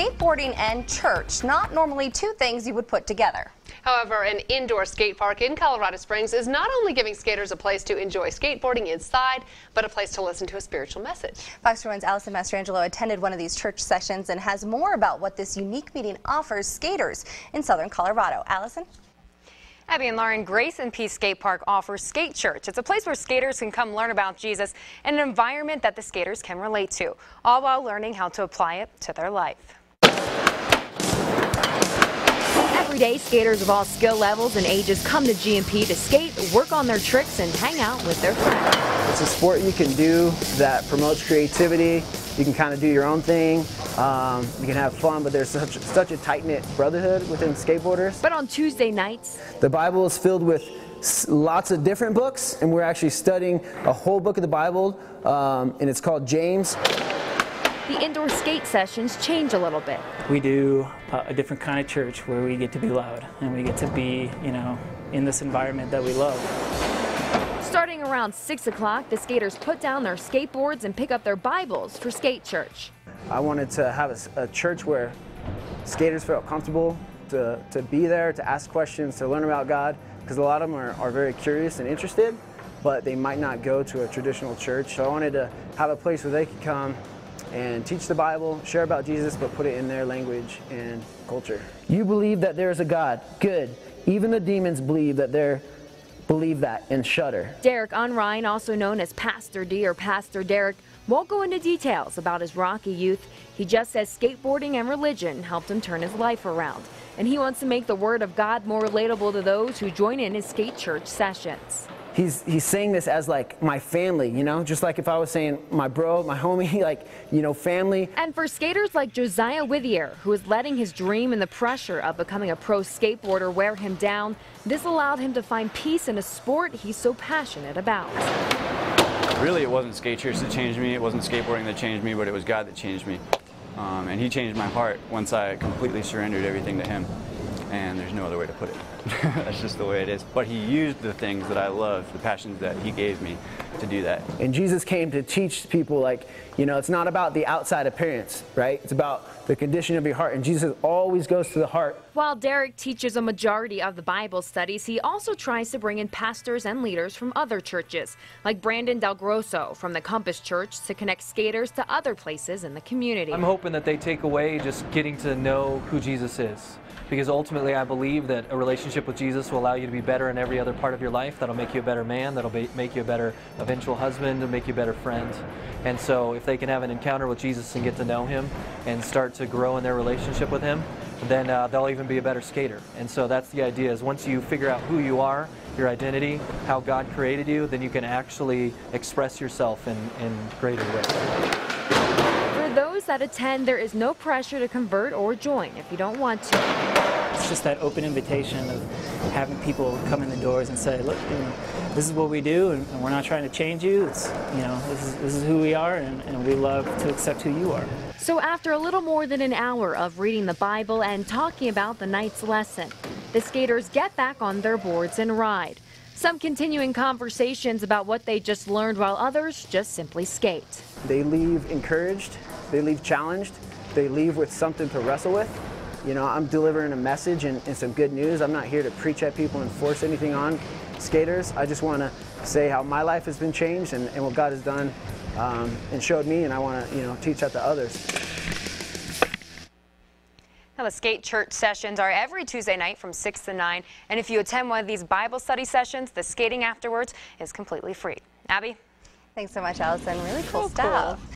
skateboarding and church, not normally two things you would put together. However, an indoor skate park in Colorado Springs is not only giving skaters a place to enjoy skateboarding inside, but a place to listen to a spiritual message. Fox 41's Allison Mastrangelo attended one of these church sessions and has more about what this unique meeting offers skaters in southern Colorado. Allison? Abby and Lauren, G&P Skate Park offers Skate Church. It's a place where skaters can come learn about Jesus in an environment that the skaters can relate to, all while learning how to apply it to their life. Every day, skaters of all skill levels and ages come to G&P to skate, work on their tricks, and hang out with their friends. It's a sport you can do that promotes creativity. You can kind of do your own thing. You can have fun, but there's such a tight-knit brotherhood within skateboarders. But on Tuesday nights, the Bible is filled with lots of different books, and we're actually studying a whole book of the Bible, and it's called James. The indoor skate sessions change a little bit. We do a different kind of church where we get to be loud and we get to be, in this environment that we love. Starting around 6 o'clock, the skaters put down their skateboards and pick up their Bibles for Skate Church. I wanted to have a church where skaters felt comfortable to be there, to ask questions, to learn about God, because a lot of them are very curious and interested, but they might not go to a traditional church. So I wanted to have a place where they could come and teach the Bible, share about Jesus, but put it in their language and culture. You believe that there is a God. Good. Even the demons believe that and shudder. Derek Unrein, also known as Pastor D or Pastor Derek, won't go into details about his rocky youth. He just says skateboarding and religion helped him turn his life around. And he wants to make the Word of God more relatable to those who join in his skate church sessions. He's saying this as like my family, just like if I was saying my bro, my homie, family. And for skaters like Josiah Withier, who is letting his dream and the pressure of becoming a pro skateboarder wear him down, this allowed him to find peace in a sport he's so passionate about. Really, it wasn't skate church that changed me, it wasn't skateboarding that changed me, but it was God that changed me. And he changed my heart once I completely surrendered everything to him. And there's no other way to put it. That's just the way it is. But he used the things that I love, the passions that he gave me to do that. And Jesus came to teach people it's not about the outside appearance, right? It's about the condition of your heart. And Jesus always goes to the heart. While Derek teaches a majority of the Bible studies, he also tries to bring in pastors and leaders from other churches, like Brandon Del Grosso from the Compass Church, to connect skaters to other places in the community. I'm hoping that they take away just getting to know who Jesus is. Because ultimately I believe that a relationship with Jesus will allow you to be better in every other part of your life. That'll make you a better man, that'll make you a better eventual husband, that'll make you a better friend. And so if they can have an encounter with Jesus and get to know him and start to grow in their relationship with him, then they'll even be a better skater. And so that's the idea, is once you figure out who you are, your identity, how God created you, then you can actually express yourself in greater ways. For those that attend, there is no pressure to convert or join if you don't want to. It's just that open invitation of having people come in the doors and say, look, this is what we do, and we're not trying to change you. It's, this is who we are, and we love to accept who you are. So after a little more than an hour of reading the Bible and talking about the night's lesson, the skaters get back on their boards and ride. Some continuing conversations about what they just learned, while others just simply skate. They leave encouraged, they leave challenged, they leave with something to wrestle with. I'm delivering a message and some good news. I'm not here to preach at people and force anything on skaters. I just want to say how my life has been changed and what God has done and showed me, and I want to teach that to others. Now, the Skate Church sessions are every Tuesday night from 6 to 9, and if you attend one of these Bible study sessions, the skating afterwards is completely free. Abby? Thanks so much, Allison. Really cool stuff. Cool.